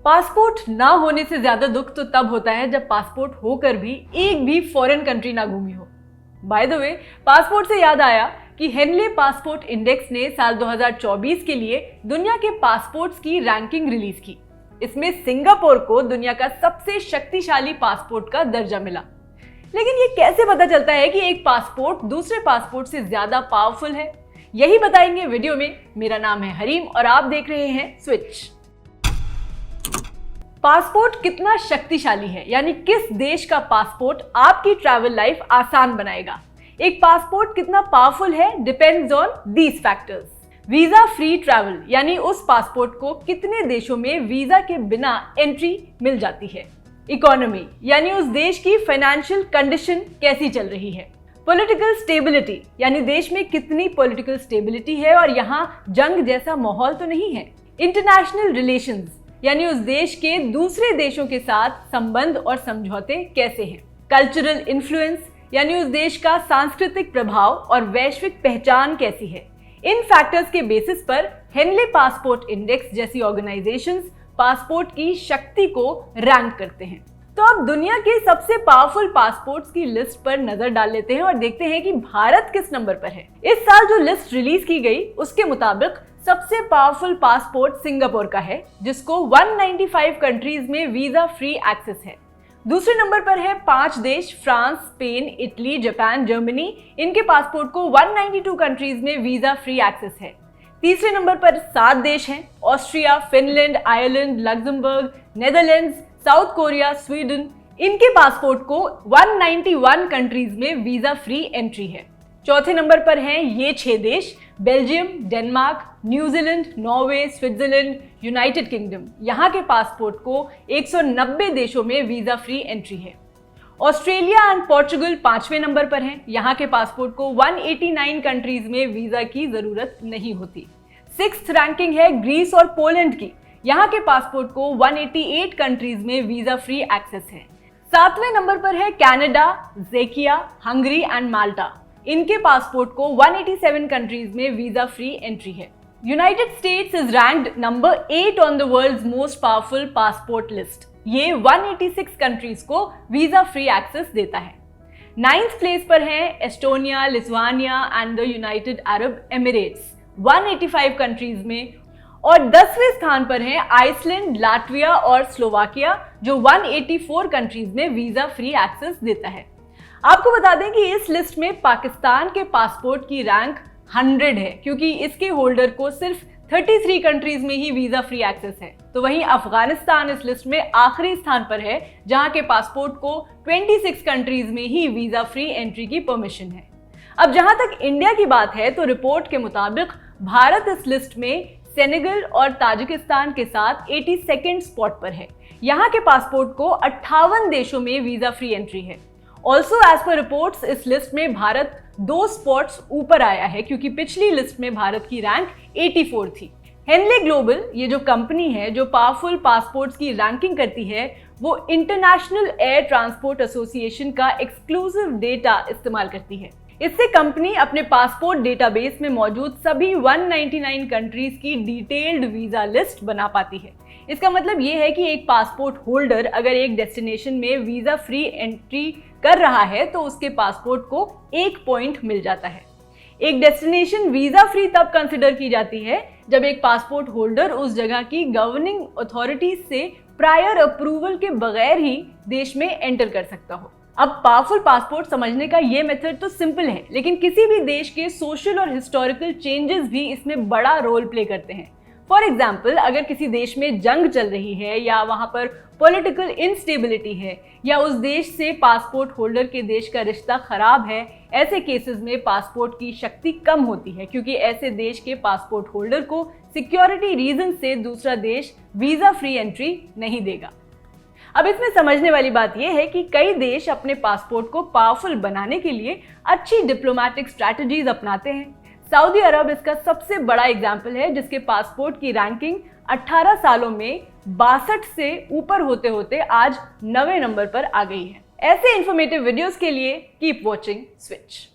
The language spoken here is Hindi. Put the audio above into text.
पासपोर्ट ना होने से ज्यादा दुख तो तब होता है जब पासपोर्ट होकर भी एक भी फॉरेन कंट्री ना घूमी हो। बाय द वे, पासपोर्ट से याद आया कि हेनले पासपोर्ट इंडेक्स ने साल 2024 के लिए दुनिया के पासपोर्ट्स की रैंकिंग रिलीज की। इसमें सिंगापुर को दुनिया का सबसे शक्तिशाली पासपोर्ट का दर्जा मिला। लेकिन ये कैसे पता चलता है कि एक पासपोर्ट दूसरे पासपोर्ट से ज्यादा पावरफुल है? यही बताएंगे वीडियो में। मेरा नाम है हरीम और आप देख रहे हैं स्विच। पासपोर्ट कितना शक्तिशाली है, यानी किस देश का पासपोर्ट आपकी ट्रैवल लाइफ आसान बनाएगा? एक पासपोर्ट कितना पावरफुल है depends on these factors. Visa free travel, यानी उस पासपोर्ट को कितने देशों में वीजा के बिना एंट्री मिल जाती है। इकोनॉमी, यानी उस देश की फाइनेंशियल कंडीशन कैसी चल रही है। पॉलिटिकल स्टेबिलिटी, यानी देश में कितनी पॉलिटिकल स्टेबिलिटी है और यहाँ जंग जैसा माहौल तो नहीं है। इंटरनेशनल रिलेशंस, यानी उस देश के दूसरे देशों के साथ संबंध और समझौते कैसे हैं। कल्चरल इन्फ्लुएंस, यानी उस देश का सांस्कृतिक प्रभाव और वैश्विक पहचान कैसी है। इन फैक्टर्स के बेसिस पर हेनले पासपोर्ट इंडेक्स जैसी ऑर्गेनाइजेशंस पासपोर्ट की शक्ति को रैंक करते हैं। तो अब दुनिया के सबसे पावरफुल पासपोर्ट्स की लिस्ट पर नजर डाल लेते हैं और देखते हैं कि भारत किस नंबर पर है। इस साल जो लिस्ट रिलीज की गई उसके मुताबिक सबसे पावरफुल पासपोर्ट सिंगापुर का है, जिसको 195 कंट्रीज में वीजा फ्री एक्सेस है। दूसरे नंबर पर है 5 देश, France, Spain, Italy, Japan, Germany. इनके पासपोर्ट को 192 कंट्रीज में वीजा फ्री एक्सेस है। तीसरे नंबर पर 7 देश हैं, Austria, Finland, Ireland, Luxembourg, Netherlands, south Korea, Sweden. इनके पासपोर्ट को 191 कंट्रीज में वीजा फ्री एंट्री है। चौथे नंबर पर हैं ये 6 देश, Belgium, Denmark, New Zealand, Norway, Switzerland, United kingdom. यहाँ के पासपोर्ट को 190 देशों में वीजा फ्री एंट्री है। ऑस्ट्रेलिया एंड पोर्चुगल 5वें नंबर पर हैं। यहाँ के पासपोर्ट को 189 कंट्रीज में वीजा की जरूरत नहीं होती। 6th रैंकिंग है ग्रीस और पोलैंड की। यहाँ के पासपोर्ट को 188 कंट्रीज में वीजा फ्री एक्सेस है। 7वें नंबर पर है कनाडा, ज़ेकिया, हंगरी एंड माल्टा। इनके पासपोर्ट को 187 कंट्रीज में वीजा फ्री एंट्री है। United States is ranked number 8 on the world's most powerful passport list. ये 186 कंट्रीज को वीजा फ्री एक्सेस देता है। 9th प्लेस पर है Estonia, Lithuania and the United Arab Emirates 185 countries में। और 10वें स्थान पर है आइसलैंड, लाटविया और स्लोवाकिया, जो 184 कंट्रीज में वीजा फ्री एक्सेस देता है। आपको बता दें कि इस लिस्ट में पाकिस्तान के पासपोर्ट की रैंक 100 है, क्योंकि इसके होल्डर को सिर्फ 33 कंट्रीज में ही वीजा फ्री एक्सेस है। तो वहीं अफगानिस्तान इस लिस्ट में आखिरी स्थान पर है, जहां के पासपोर्ट को 26 कंट्रीज में ही वीजा फ्री एंट्री की परमिशन है। अब जहां तक इंडिया की बात है, तो रिपोर्ट के मुताबिक भारत इस लिस्ट में सेनेगल और ताजिकिस्तान के साथ 82nd स्पॉट पर है। यहाँ के पासपोर्ट को 58 देशों में वीजा फ्री एंट्री है। ऑल्सो एज पर रिपोर्ट्स इस लिस्ट में भारत 2 स्पॉट्स ऊपर आया है, क्योंकि पिछली लिस्ट में भारत की रैंक 84 थी। हेनले ग्लोबल, ये जो कंपनी है जो पावरफुल पासपोर्ट्स की रैंकिंग करती है, वो इंटरनेशनल एयर ट्रांसपोर्ट एसोसिएशन का एक्सक्लूसिव डेटा इस्तेमाल करती है। इससे कंपनी अपने पासपोर्ट डेटाबेस में मौजूद सभी 199 कंट्रीज की डिटेल्ड वीजा लिस्ट बना पाती है। इसका मतलब ये है कि एक पासपोर्ट होल्डर अगर एक डेस्टिनेशन में वीजा फ्री एंट्री कर रहा है तो उसके पासपोर्ट को 1 पॉइंट मिल जाता है। एक डेस्टिनेशन वीजा फ्री तब कंसिडर की जाती है जब एक पासपोर्ट होल्डर उस जगह की गवर्निंग अथॉरिटीज से प्रायर अप्रूवल के बगैर ही देश में एंटर कर सकता हो। अब पावरफुल पासपोर्ट समझने का ये मेथड तो सिंपल है, लेकिन किसी भी देश के सोशल और हिस्टोरिकल चेंजेस भी इसमें बड़ा रोल प्ले करते हैं। फॉर एग्जाम्पल, अगर किसी देश में जंग चल रही है या वहाँ पर पॉलिटिकल इंस्टेबिलिटी है या उस देश से पासपोर्ट होल्डर के देश का रिश्ता खराब है, ऐसे केसेस में पासपोर्ट की शक्ति कम होती है, क्योंकि ऐसे देश के पासपोर्ट होल्डर को सिक्योरिटी रीजन से दूसरा देश वीजा फ्री एंट्री नहीं देगा। अब इसमें समझने वाली बात यह है कि कई देश अपने पासपोर्ट को पावरफुल बनाने के लिए अच्छी डिप्लोमेटिक स्ट्रैटेजीज अपनाते हैं। सऊदी अरब इसका सबसे बड़ा एग्जाम्पल है, जिसके पासपोर्ट की रैंकिंग 18 सालों में 62 से ऊपर होते होते आज 9वें नंबर पर आ गई है। ऐसे इंफॉर्मेटिव वीडियोस के लिए कीप वॉचिंग स्विच।